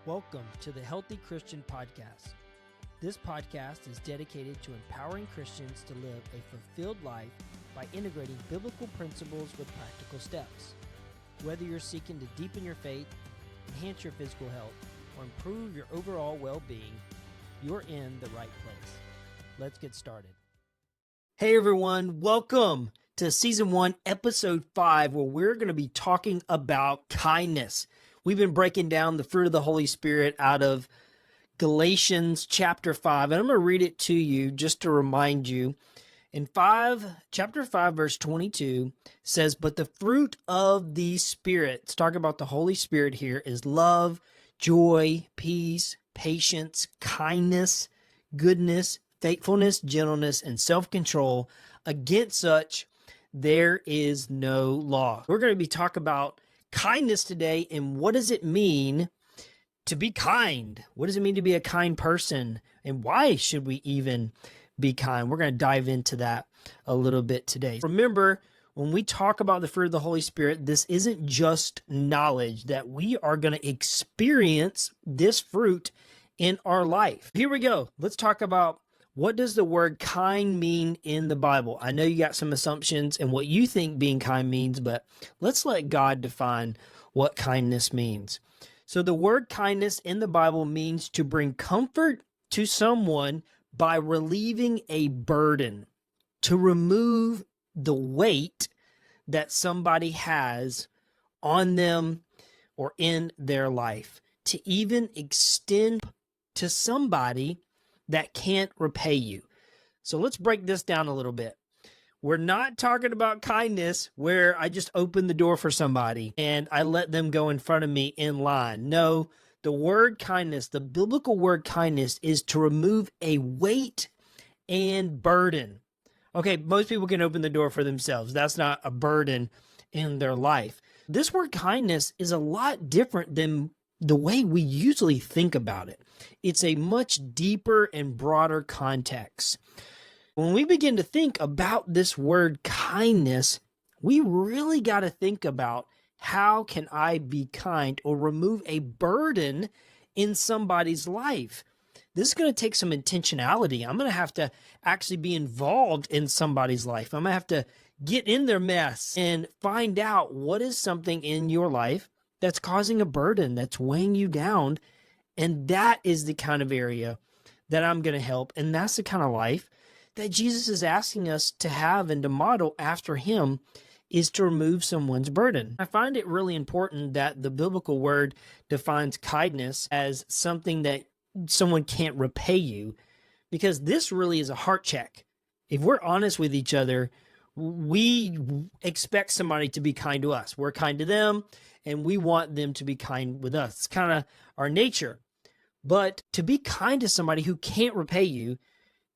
Welcome to the Healthy Christian Podcast. This podcast is dedicated to empowering Christians to live a fulfilled life by integrating biblical principles with practical steps. Whether you're seeking to deepen your faith, enhance your physical health, or improve your overall well-being, you're in the right place. Let's get started. Hey everyone, welcome to Season 1, Episode 5, where we're going to be talking about kindness. We've been breaking down the fruit of the Holy Spirit out of Galatians chapter 5, and I'm going to read it to you just to remind you. In chapter 5, verse 22 says, "But the fruit of the Spirit," it's talking about the Holy Spirit here, "is love, joy, peace, patience, kindness, goodness, faithfulness, gentleness, and self-control. Against such, there is no law." We're going to be talking about kindness today, and what does it mean to be kind? What does it mean to be a kind person? And why should we even be kind? We're going to dive into that a little bit today. Remember, when we talk about the fruit of the Holy Spirit, this isn't just knowledge, that we are going to experience this fruit in our life. Here we go. Let's talk about, what does the word kind mean in the Bible? I know you got some assumptions and what you think being kind means, but let's let God define what kindness means. So the word kindness in the Bible means to bring comfort to someone by relieving a burden, to remove the weight that somebody has on them or in their life, to even extend to somebody that can't repay you. So let's break this down a little bit. We're not talking about kindness where I just open the door for somebody and I let them go in front of me in line. No, the word kindness, the biblical word kindness, is to remove a weight and burden. Okay, most people can open the door for themselves. That's not a burden in their life. This word kindness is a lot different than the way we usually think about it. It's a much deeper and broader context. When we begin to think about this word kindness, we really got to think about, how can I be kind or remove a burden in somebody's life? This is going to take some intentionality. I'm going to have to actually be involved in somebody's life. I'm going to have to get in their mess and find out what is something in your life that's causing a burden, that's weighing you down. And that is the kind of area that I'm going to help. And that's the kind of life that Jesus is asking us to have and to model after him, is to remove someone's burden. I find it really important that the biblical word defines kindness as something that someone can't repay you, because this really is a heart check. If we're honest with each other, we expect somebody to be kind to us. We're kind to them, and we want them to be kind with us. It's kind of our nature. But to be kind to somebody who can't repay you,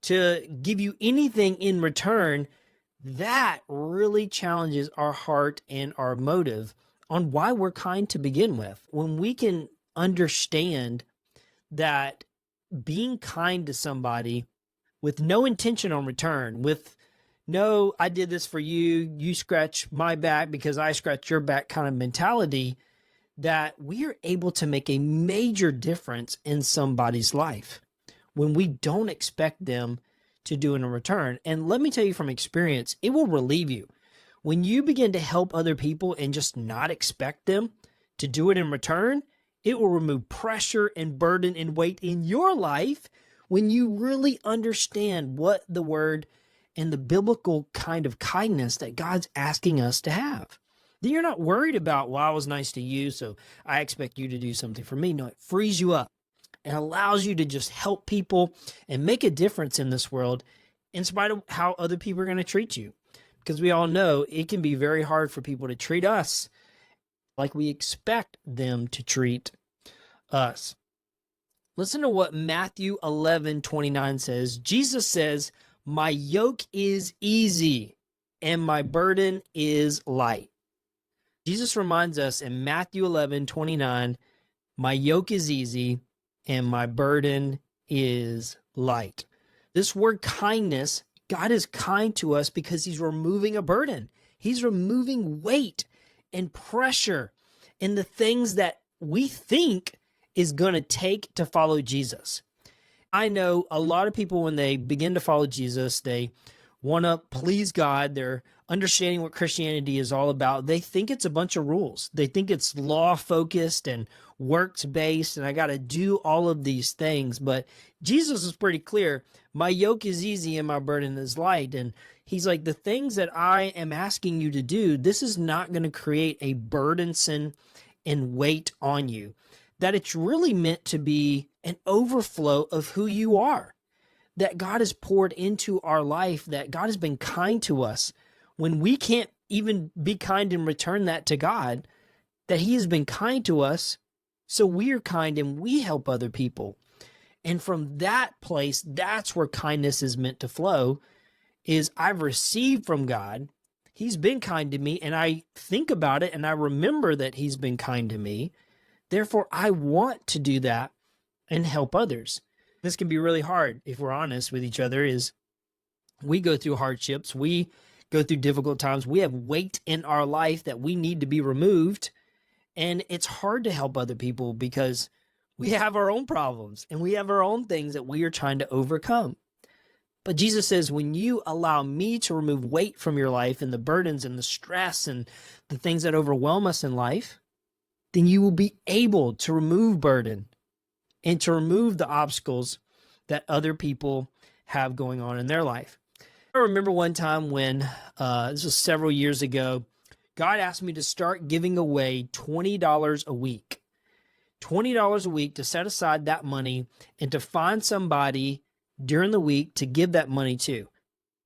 to give you anything in return, that really challenges our heart and our motive on why we're kind to begin with. When we can understand that being kind to somebody with no intention on return, with no, I did this for you, you scratch my back because I scratch your back kind of mentality, that we are able to make a major difference in somebody's life when we don't expect them to do it in return. And let me tell you from experience, it will relieve you. When you begin to help other people and just not expect them to do it in return, it will remove pressure and burden and weight in your life when you really understand what the word and the biblical kind of kindness that God's asking us to have. Then you're not worried about, well, I was nice to you, so I expect you to do something for me. No, it frees you up and allows you to just help people and make a difference in this world in spite of how other people are going to treat you. Because we all know it can be very hard for people to treat us like we expect them to treat us. Listen to what Matthew 11:29 says. Jesus says, "My yoke is easy and my burden is light." Jesus reminds us in Matthew 11:29, "My yoke is easy and my burden is light." This word kindness, God is kind to us because he's removing a burden. He's removing weight and pressure and the things that we think is going to take to follow Jesus. I know a lot of people, when they begin to follow Jesus, they want to please God. They're understanding what Christianity is all about. They think it's a bunch of rules. They think it's law-focused and works-based, and I got to do all of these things. But Jesus is pretty clear. My yoke is easy and my burden is light. And he's like, the things that I am asking you to do, this is not going to create a burdensome and weight on you. That it's really meant to be an overflow of who you are. That God has poured into our life, that God has been kind to us when we can't even be kind and return that to God, that he has been kind to us, so we are kind and we help other people. And from that place, that's where kindness is meant to flow, is I've received from God. He's been kind to me, and I think about it, and I remember that he's been kind to me. Therefore, I want to do that and help others. This can be really hard if we're honest with each other. Is we go through hardships, we go through difficult times, we have weight in our life that we need to be removed, and it's hard to help other people because we have our own problems and we have our own things that we are trying to overcome. But Jesus says, when you allow me to remove weight from your life and the burdens and the stress and the things that overwhelm us in life, then you will be able to remove burden and to remove the obstacles that other people have going on in their life. I remember one time when, this was several years ago, God asked me to start giving away $20 a week. $20 a week, to set aside that money and to find somebody during the week to give that money to.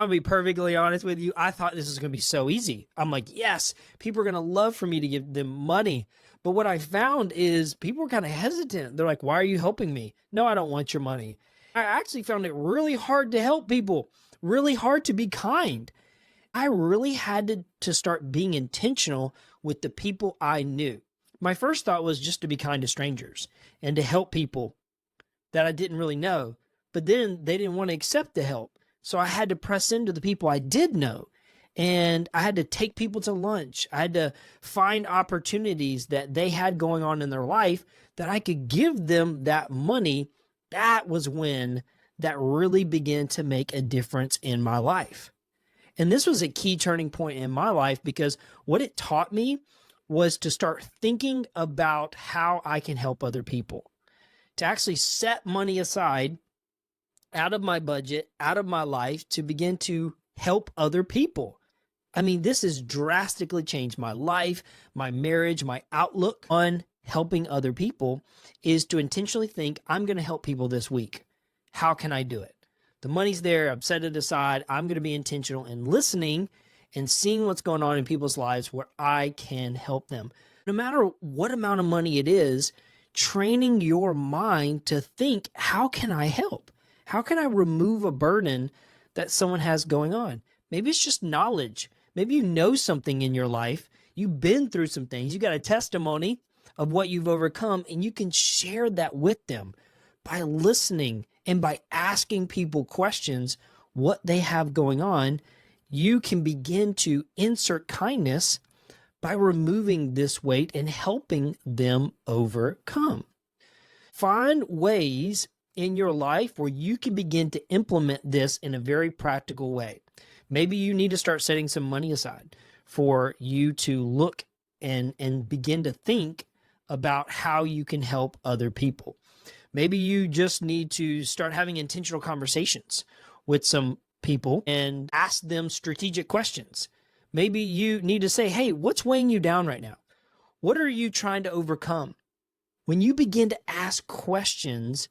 I'll be perfectly honest with you. I thought this was going to be so easy. I'm like, yes, people are going to love for me to give them money. But what I found is people were kind of hesitant. They're like, why are you helping me? No, I don't want your money. I actually found it really hard to help people, really hard to be kind. I really had to start being intentional with the people I knew. My first thought was just to be kind to strangers and to help people that I didn't really know. But then they didn't want to accept the help. So I had to press into the people I did know. And I had to take people to lunch. I had to find opportunities that they had going on in their life that I could give them that money. That was when that really began to make a difference in my life. And this was a key turning point in my life, because what it taught me was to start thinking about how I can help other people, to actually set money aside out of my budget, out of my life, to begin to help other people. I mean, this has drastically changed my life, my marriage, my outlook on helping other people, is to intentionally think, I'm going to help people this week. How can I do it? The money's there. I've set it aside. I'm going to be intentional in listening and seeing what's going on in people's lives where I can help them. No matter what amount of money it is, training your mind to think, how can I help? How can I remove a burden that someone has going on? Maybe it's just knowledge. Maybe you know something in your life. You've been through some things. You got a testimony of what you've overcome, and you can share that with them by listening and by asking people questions, what they have going on. You can begin to insert kindness by removing this weight and helping them overcome. Find ways in your life where you can begin to implement this in a very practical way. Maybe you need to start setting some money aside for you to look and begin to think about how you can help other people. Maybe you just need to start having intentional conversations with some people and ask them strategic questions. Maybe you need to say, hey, what's weighing you down right now? What are you trying to overcome? When you begin to ask questions,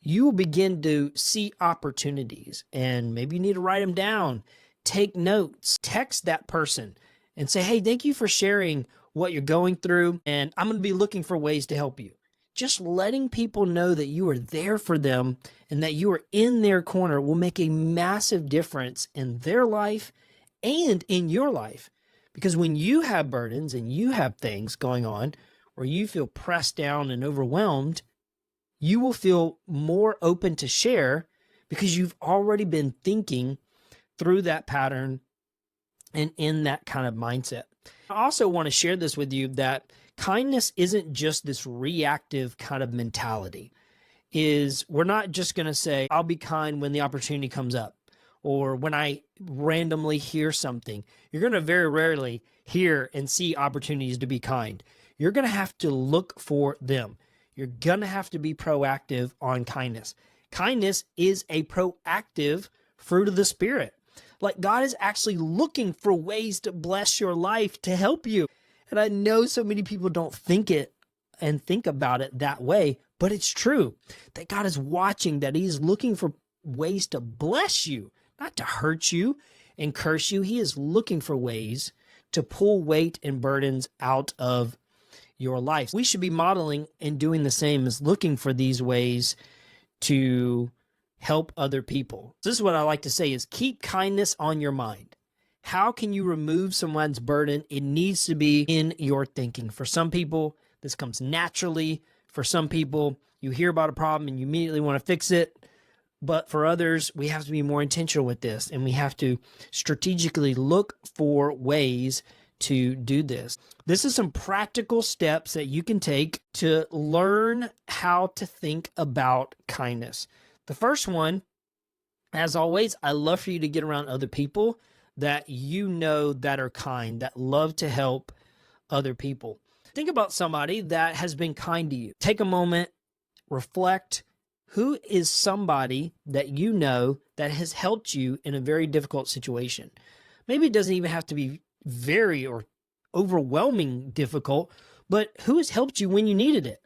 you will begin to see opportunities, and maybe you need to write them down, take notes, text that person and say, hey, thank you for sharing what you're going through, and I'm going to be looking for ways to help you. Just letting people know that you are there for them and that you are in their corner will make a massive difference in their life and in your life. Because when you have burdens and you have things going on where you feel pressed down and overwhelmed, you will feel more open to share because you've already been thinking through that pattern and in that kind of mindset. I also want to share this with you, that Kindness isn't just this reactive kind of mentality. We're not just going to say, I'll be kind when the opportunity comes up or when I randomly hear something. You're going to very rarely hear and see opportunities to be kind. You're going to have to look for them. You're going to have to be proactive on kindness. Kindness is a proactive fruit of the Spirit. Like God is actually looking for ways to bless your life, to help you. And I know so many people don't think about it that way, but it's true that God is watching, that He's looking for ways to bless you, not to hurt you and curse you. He is looking for ways to pull weight and burdens out of your life. We should be modeling and doing the same, as looking for these ways to help other people. This is what I like to say is keep kindness on your mind. How can you remove someone's burden? It needs to be in your thinking. For some people, this comes naturally. For some people, you hear about a problem and you immediately want to fix it. But for others, we have to be more intentional with this, and we have to strategically look for ways to do this. This is some practical steps that you can take to learn how to think about kindness. The first one, as always, I love for you to get around other people that you know that are kind, that love to help other people. Think about somebody that has been kind to you. Take a moment, reflect. Who is somebody that you know that has helped you in a very difficult situation? Maybe it doesn't even have to be very or overwhelming difficult, but who has helped you when you needed it?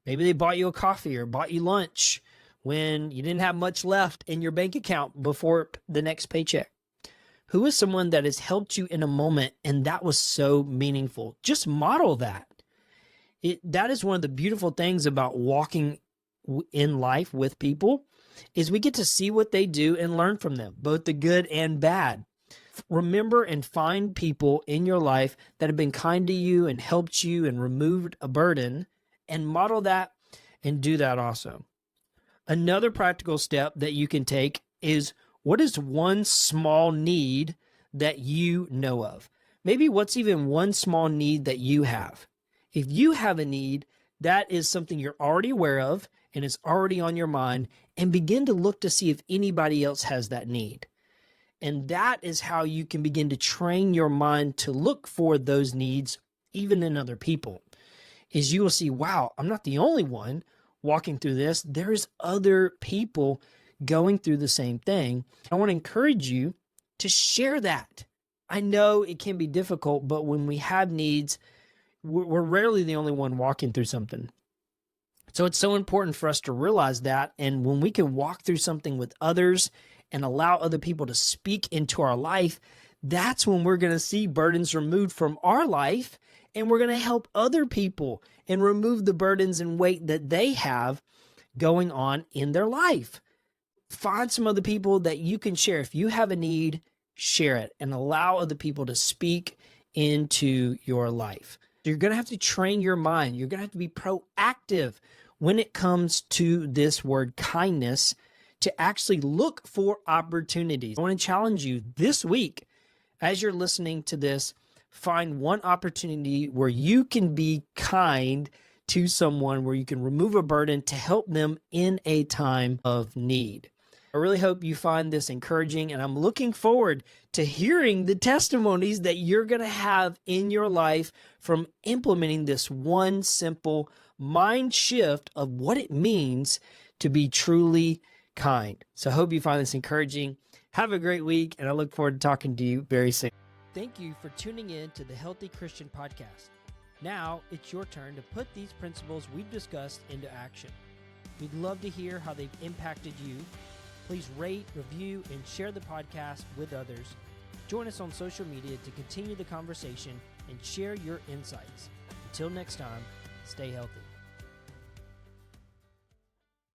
Maybe they bought you a coffee or bought you lunch when you didn't have much left in your bank account before the next paycheck. Who is someone that has helped you in a moment and that was so meaningful? Just model that. That is one of the beautiful things about walking in life with people, is we get to see what they do and learn from them, both the good and bad. Remember and find people in your life that have been kind to you and helped you and removed a burden, and model that and do that also. Another practical step that you can take is, what is one small need that you know of? Maybe what's even one small need that you have? If you have a need, that is something you're already aware of and it's already on your mind, and begin to look to see if anybody else has that need. And that is how you can begin to train your mind to look for those needs, even in other people. Is you will see, wow, I'm not the only one walking through this. There's other people going through the same thing. I want to encourage you to share that. I know it can be difficult, but when we have needs, we're rarely the only one walking through something. So it's so important for us to realize that. And when we can walk through something with others and allow other people to speak into our life, that's when we're going to see burdens removed from our life, and we're going to help other people and remove the burdens and weight that they have going on in their life. Find some other people that you can share. If you have a need, share it and allow other people to speak into your life. You're going to have to train your mind. You're going to have to be proactive when it comes to this word kindness, to actually look for opportunities. I want to challenge you this week, as you're listening to this, find one opportunity where you can be kind to someone, where you can remove a burden to help them in a time of need. I really hope you find this encouraging, and I'm looking forward to hearing the testimonies that you're going to have in your life from implementing this one simple mind shift of what it means to be truly kind. So I hope you find this encouraging. Have a great week, and I look forward to talking to you very soon. Thank you for tuning in to the Healthy Christian Podcast. Now it's your turn to put these principles we've discussed into action. We'd love to hear how they've impacted you. Please rate, review, and share the podcast with others. Join us on social media to continue the conversation and share your insights. Until next time, stay healthy.